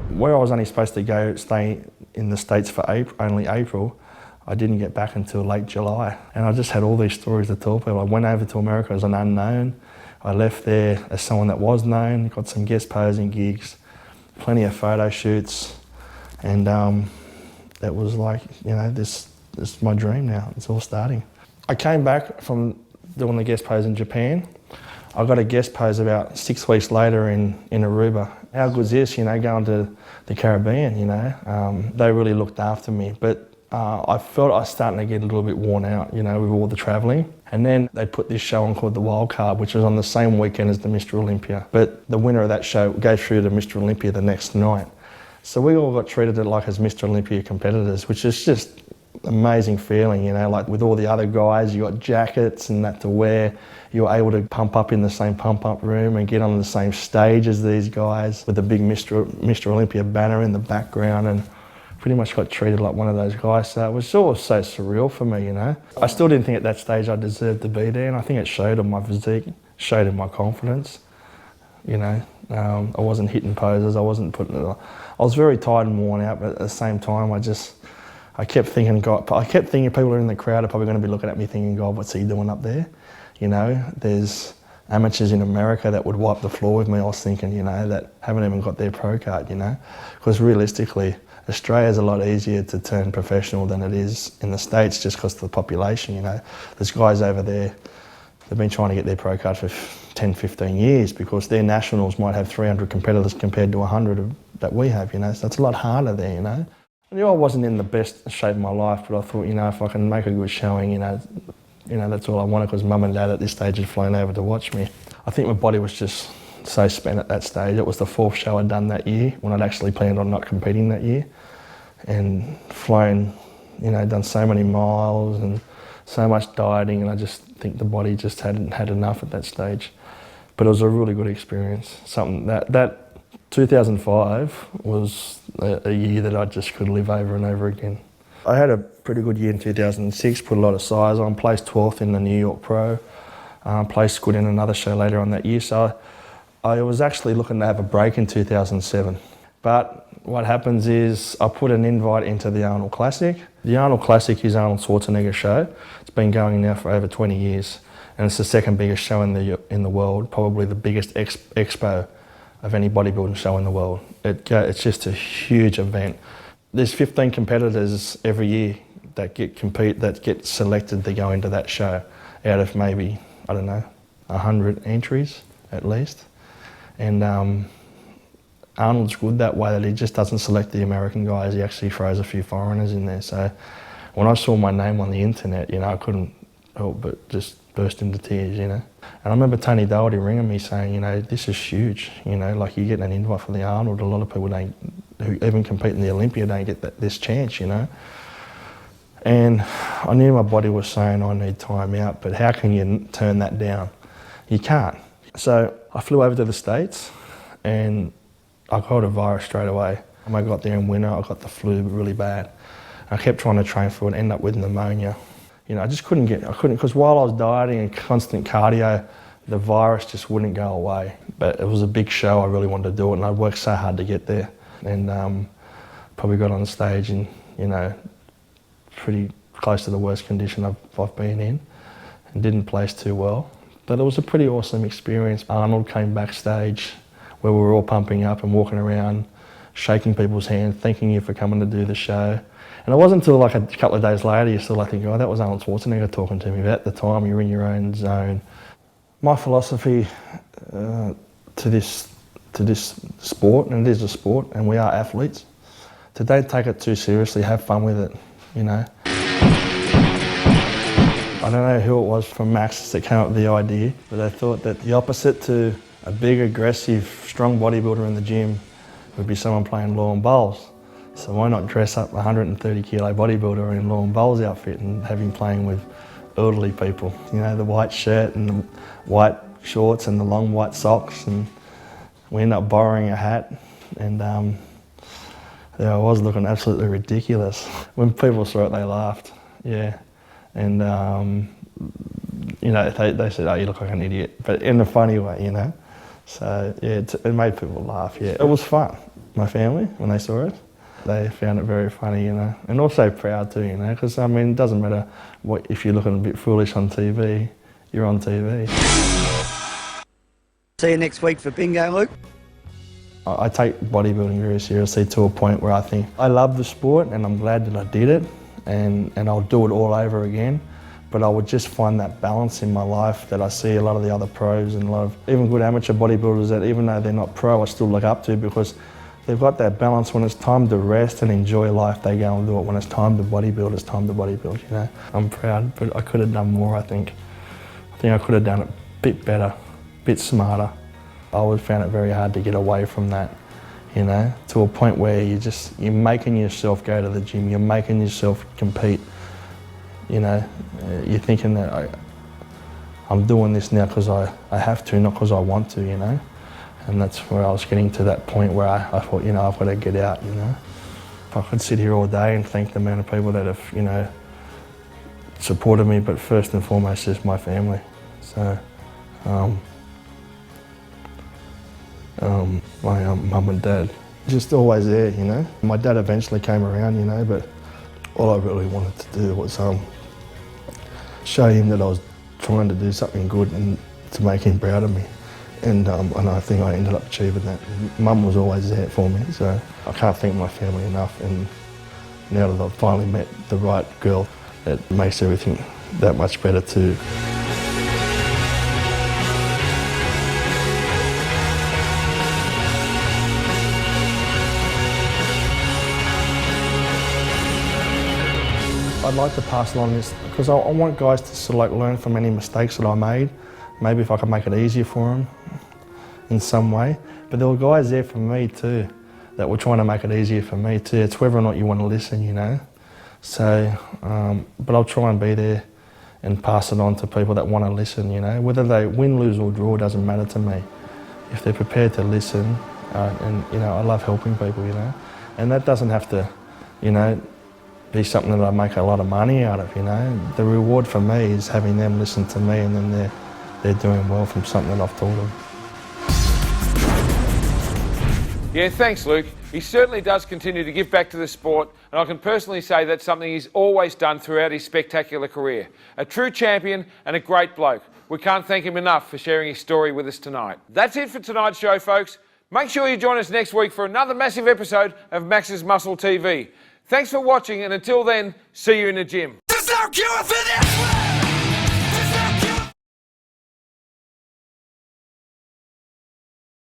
Where I was only supposed to stay in the States for only April, I didn't get back until late July. And I just had all these stories to tell people. I went over to America as an unknown. I left there as someone that was known, got some guest posing gigs, plenty of photo shoots. And it was like, you know, this is my dream now. It's all starting. I came back from doing the guest pose in Japan. I got a guest pose about 6 weeks later in Aruba. How good's this, you know, going to the Caribbean, you know? They really looked after me, but I felt I was starting to get a little bit worn out, you know, with all the travelling. And then they put this show on called The Wild Card, which was on the same weekend as the Mr. Olympia. But the winner of that show goes through to Mr. Olympia the next night. So we all got treated like as Mr. Olympia competitors, which is just amazing feeling, you know, like with all the other guys, you got jackets and that to wear. You're able to pump up in the same pump-up room and get on the same stage as these guys with a big Mr. Olympia banner in the background, and pretty much got treated like one of those guys. So it was all so surreal for me, you know. I still didn't think at that stage I deserved to be there, and I think it showed in my physique, showed in my confidence, you know. I wasn't hitting poses, I wasn't putting it on. I was very tired and worn out, but at the same time, I kept thinking people in the crowd are probably going to be looking at me thinking, God, what's he doing up there? You know, there's amateurs in America that would wipe the floor with me, I was thinking, you know, that haven't even got their pro card, you know. Because realistically, Australia's a lot easier to turn professional than it is in the States just because of the population, you know. There's guys over there, they've been trying to get their pro card for 10, 15 years because their nationals might have 300 competitors compared to 100 that we have, you know. So it's a lot harder there, you know. I knew I wasn't in the best shape of my life, but I thought, you know, if I can make a good showing, you know, that's all I wanted, because Mum and Dad at this stage had flown over to watch me. I think my body was just so spent at that stage. It was the 4th show I'd done that year when I'd actually planned on not competing that year, and flown, you know, done so many miles and so much dieting, and I just think the body just hadn't had enough at that stage. But it was a really good experience. Something that 2005 was a year that I just could live over and over again. I had a pretty good year in 2006, put a lot of size on, placed 12th in the New York Pro, placed good in another show later on that year. So I was actually looking to have a break in 2007. But what happens is I put an invite into the Arnold Classic. The Arnold Classic is Arnold Schwarzenegger's show. It's been going now for over 20 years. And it's the second biggest show in the world, probably the biggest expo of any bodybuilding show in the world. It's just a huge event. There's 15 competitors every year that get selected to go into that show out of maybe, I don't know, 100 entries at least. And Arnold's good that way, that he just doesn't select the American guys, he actually throws a few foreigners in there. So when I saw my name on the internet, you know, I couldn't help but just burst into tears, you know. And I remember Tony Doherty ringing me saying, you know, this is huge, you know, like you're getting an invite for the Arnold. A lot of people who even compete in the Olympia don't get this chance, you know. And I knew my body was saying I need time out, but how can you turn that down? You can't. So I flew over to the States and I got a virus straight away. When I got there in winter, I got the flu really bad. I kept trying to train for it, ended up with pneumonia. You know, I couldn't, because while I was dieting and constant cardio, the virus just wouldn't go away. But it was a big show, I really wanted to do it, and I worked so hard to get there. And probably got on stage in, you know, pretty close to the worst condition I've been in, and didn't place too well. But it was a pretty awesome experience. Arnold came backstage where we were all pumping up and walking around, shaking people's hands, thanking you for coming to do the show. And it wasn't until like a couple of days later you still like think, oh, that was Arnold Schwarzenegger talking to me. But at the time you're in your own zone. My philosophy to this sport, and it is a sport, and we are athletes, to don't take it too seriously, have fun with it, you know. I don't know who it was from Max that came up with the idea, but they thought that the opposite to a big, aggressive, strong bodybuilder in the gym would be someone playing lawn bowls. So why not dress up a 130 kilo bodybuilder in lawn bowls outfit and have him playing with elderly people? You know, the white shirt and the white shorts and the long white socks, and we ended up borrowing a hat, and yeah, I was looking absolutely ridiculous. When people saw it, they laughed, yeah. And you know, they said, oh, you look like an idiot, but in a funny way, you know. So yeah, it made people laugh, yeah. It was fun. My family, when they saw it, they found it very funny, you know, and also proud too, you know, because I mean, it doesn't matter what, if you're looking a bit foolish on TV, you're on TV. See you next week for bingo, Luke. I take bodybuilding very seriously to a point where I think I love the sport and I'm glad that I did it, and I'll do it all over again. But I would just find that balance in my life that I see a lot of the other pros and a lot of even good amateur bodybuilders that even though they're not pro, I still look up to, because they've got that balance. When it's time to rest and enjoy life, they go and do it. When it's time to bodybuild, it's time to bodybuild, you know. I'm proud, but I could have done more, I think. I think I could have done it a bit better, a bit smarter. I always found it very hard to get away from that, you know, to a point where you're making yourself go to the gym, you're making yourself compete, you know. You're thinking that I'm doing this now because I have to, not because I want to, you know. And that's where I was getting to that point where I thought, you know, I've got to get out, you know. If I could sit here all day and thank the amount of people that have, you know, supported me, but first and foremost is my family. So, my mum and dad, just always there, you know. My dad eventually came around, you know, but all I really wanted to do was show him that I was trying to do something good and to make him proud of me. And I think I ended up achieving that. Mum was always there for me, so I can't thank my family enough. And now that I've finally met the right girl, it makes everything that much better too. I'd like to pass along this because I want guys to sort of like learn from any mistakes that I made. Maybe if I can make it easier for them in some way. But there were guys there for me too that were trying to make it easier for me too. It's whether or not you want to listen, you know. So, but I'll try and be there and pass it on to people that want to listen, you know. Whether they win, lose or draw doesn't matter to me. If they're prepared to listen, and you know, I love helping people, you know. And that doesn't have to, you know, be something that I make a lot of money out of, you know. The reward for me is having them listen to me, and then they're doing well from something that I've taught them. Yeah, thanks, Luke. He certainly does continue to give back to the sport, and I can personally say that's something he's always done throughout his spectacular career. A true champion and a great bloke. We can't thank him enough for sharing his story with us tonight. That's it for tonight's show, folks. Make sure you join us next week for another massive episode of Max's Muscle TV. Thanks for watching, and until then, see you in the gym. There's no cure for this!